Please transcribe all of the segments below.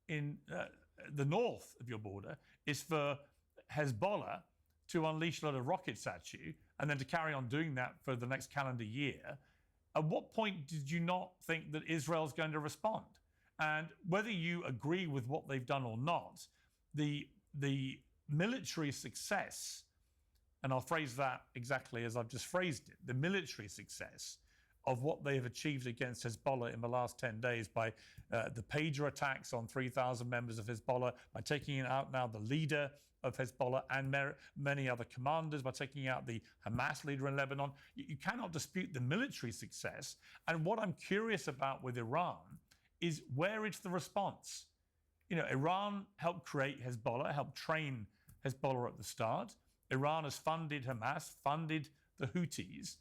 in the north of your border is for Hezbollah to unleash a lot of rockets at you and then to carry on doing that for the next calendar year. At what point did you not think that Israel's going to respond? And whether you agree with what they've done or not, the military success, and I'll phrase that exactly as I've just phrased it, the military success of what they have achieved against Hezbollah in the last 10 days by the pager attacks on 3,000 members of Hezbollah, by taking out now the leader of Hezbollah and many other commanders, by taking out the Hamas leader in Lebanon. You cannot dispute the military success. And what I'm curious about with Iran is where is the response? You know, Iran helped create Hezbollah, helped train Hezbollah at the start. Iran has funded Hamas, funded the Houthis.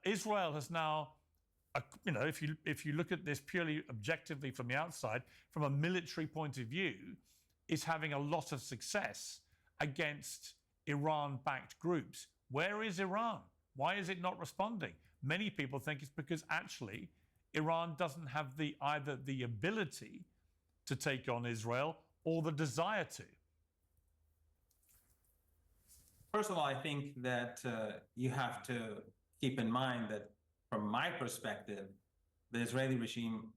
Israel has now, if you look at this purely objectively from the outside, from a military point of view, is having a lot of success against Iran-backed groups. Where is Iran? Why is it not responding? Many people think it's because actually Iran doesn't have either the ability to take on Israel or the desire to. First of all, I think that you have to keep in mind that from my perspective, the Israeli regime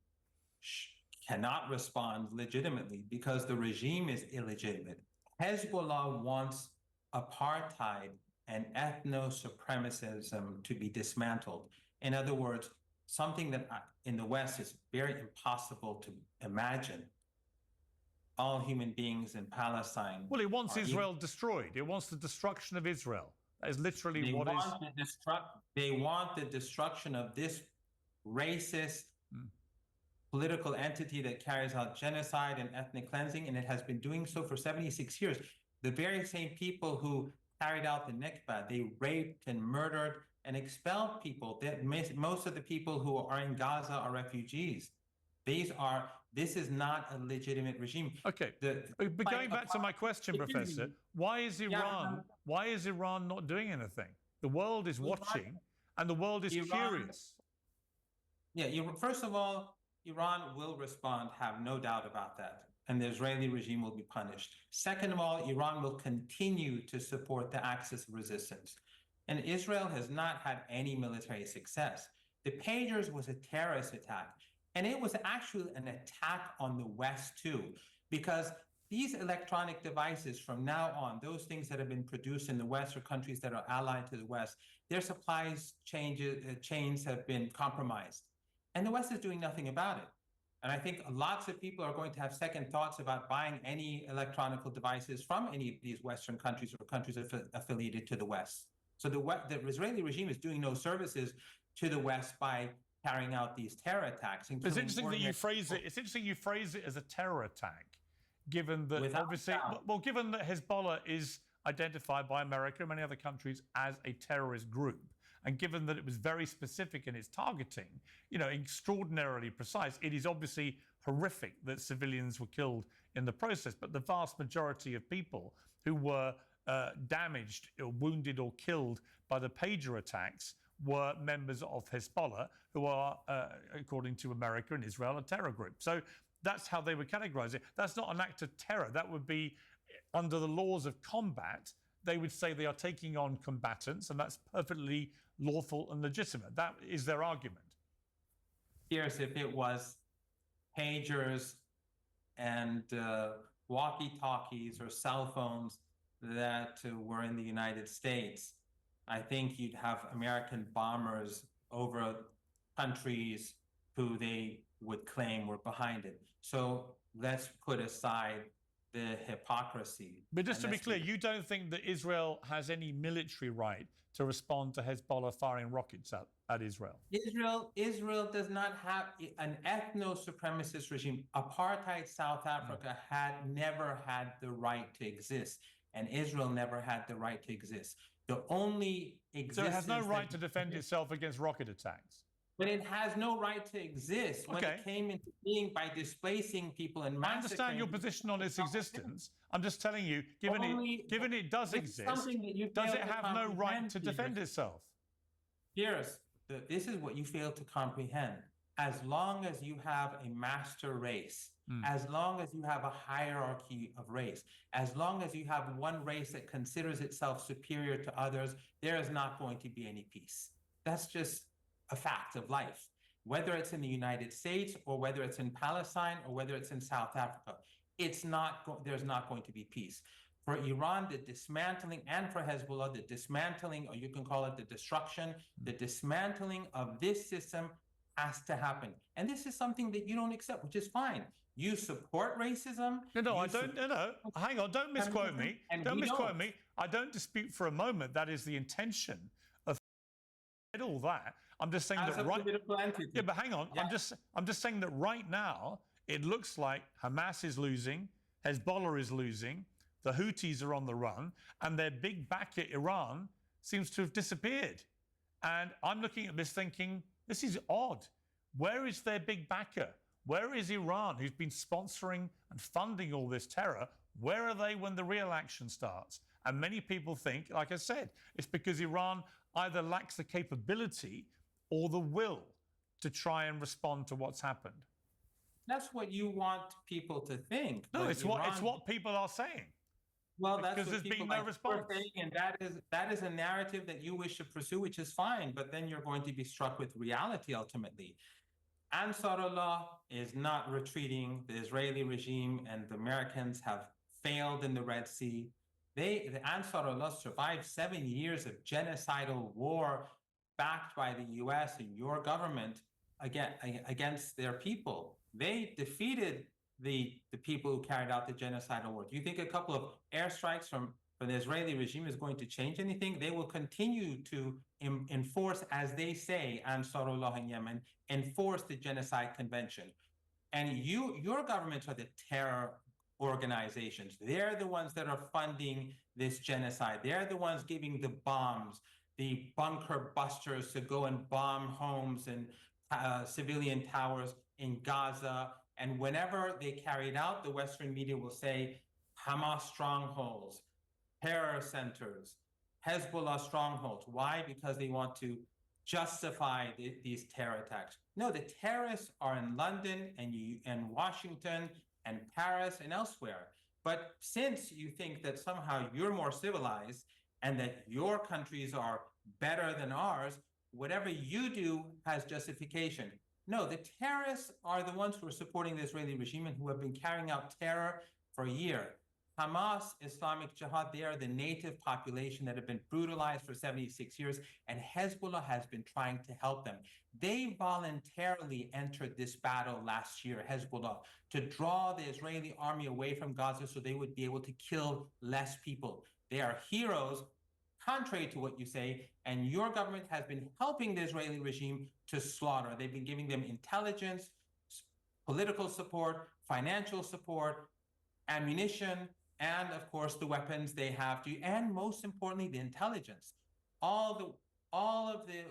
cannot respond legitimately because the regime is illegitimate. Hezbollah wants apartheid and ethno-supremacism to be dismantled. In other words, something that in the West is very impossible to imagine. All human beings in Palestine. Well, it wants Israel destroyed. It wants the destruction of Israel. That is literally they want the destruction of this racist political entity that carries out genocide and ethnic cleansing, and it has been doing so for 76 years. The very same people who carried out the Nakba, they raped and murdered and expelled people. Most of the people who are in Gaza are refugees. This is not a legitimate regime. Okay, but going back to my question, Professor, why is Iran not doing anything? The world is watching, and the world is curious. Yeah, first of all, Iran will respond, have no doubt about that, and the Israeli regime will be punished. Second of all, Iran will continue to support the axis of resistance. And Israel has not had any military success. The pagers was a terrorist attack. And it was actually an attack on the West, too, because these electronic devices from now on, those things that have been produced in the West or countries that are allied to the West, their supplies chains have been compromised. And the West is doing nothing about it. And I think lots of people are going to have second thoughts about buying any electronic devices from any of these Western countries or countries affiliated to the West. So the Israeli regime is doing no services to the West by carrying out these terror attacks. It's interesting that you phrase it. It's interesting you phrase it as a terror attack, given that given that Hezbollah is identified by America and many other countries as a terrorist group, and given that it was very specific in its targeting, extraordinarily precise. It is obviously horrific that civilians were killed in the process, but the vast majority of people who were damaged or wounded or killed by the pager attacks were members of Hezbollah, who are, according to America and Israel, a terror group. So that's how they would categorize it. That's not an act of terror. That would be, under the laws of combat, they would say they are taking on combatants, and that's perfectly lawful and legitimate. That is their argument. Piers, if it was pagers and walkie-talkies or cell phones that were in the United States, I think you'd have American bombers over countries who they would claim were behind it. So let's put aside the hypocrisy. But just to be clear, you don't think that Israel has any military right to respond to Hezbollah firing rockets at Israel? Israel does not have an ethno-supremacist regime. Apartheid South Africa had never had the right to exist, and Israel never had the right to exist. The only existence... So it has no right to defend itself against rocket attacks? But it has no right to exist when it came into being by displacing people and massacring. I understand your position on its existence. I'm just telling you, given it does exist, does it have no right to defend itself? Piers, this is what you fail to comprehend. As long as you have a master race As long as you have a hierarchy of race, as long as you have one race that considers itself superior to others, there is not going to be any peace. That's just a fact of life. Whether it's in the United States or whether it's in Palestine or whether it's in South Africa, there's not going to be peace. For Iran, the dismantling, and for Hezbollah, the dismantling, or you can call it the destruction, the dismantling of this system has to happen. And this is something that you don't accept, which is fine. You support racism. No, I don't. No, hang on. Don't misquote me. Don't misquote me. I don't dispute for a moment that is the intention of all that. I'm just saying that right. Yeah, but hang on. Yeah. I'm just saying that right now it looks like Hamas is losing, Hezbollah is losing, the Houthis are on the run, and their big backer Iran seems to have disappeared. And I'm looking at this thinking, this is odd. Where is their big backer? Where is Iran, who's been sponsoring and funding all this terror? Where are they when the real action starts? And many people think, like I said, it's because Iran either lacks the capability or the will to try and respond to what's happened. That's what you want people to think. No, it's what people are saying. Well, that's because what there's been no response. Saying, and that is a narrative that you wish to pursue, which is fine. But then you're going to be struck with reality ultimately. Ansarullah is not retreating. The Israeli regime and the Americans have failed in the Red Sea. The Ansarullah survived 7 years of genocidal war backed by the US and your government against their people. They defeated the people who carried out the genocidal war. Do you think a couple of airstrikes from the Israeli regime is going to change anything? They will continue to enforce, as they say, Ansarullah in Yemen, enforce the Genocide Convention. And your governments are the terror organizations. They're the ones that are funding this genocide. They're the ones giving the bombs, the bunker busters to go and bomb homes and civilian towers in Gaza. And whenever they carry it out, the Western media will say Hamas strongholds, terror centers, Hezbollah strongholds. Why? Because they want to justify these terror attacks. No, the terrorists are in London and Washington and Paris and elsewhere. But since you think that somehow you're more civilized and that your countries are better than ours, whatever you do has justification. No, the terrorists are the ones who are supporting the Israeli regime and who have been carrying out terror for a year. Hamas, Islamic Jihad, they are the native population that have been brutalized for 76 years, and Hezbollah has been trying to help them. They voluntarily entered this battle last year, Hezbollah, to draw the Israeli army away from Gaza so they would be able to kill less people. They are heroes, contrary to what you say, and your government has been helping the Israeli regime to slaughter. They've been giving them intelligence, political support, financial support, ammunition, and of course the weapons they have to, and most importantly, the intelligence. All of the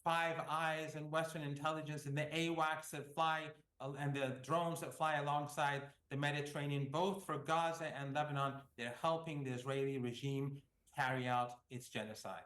Five Eyes and Western intelligence and the AWACS that fly and the drones that fly alongside the Mediterranean, both for Gaza and Lebanon, they're helping the Israeli regime carry out its genocide.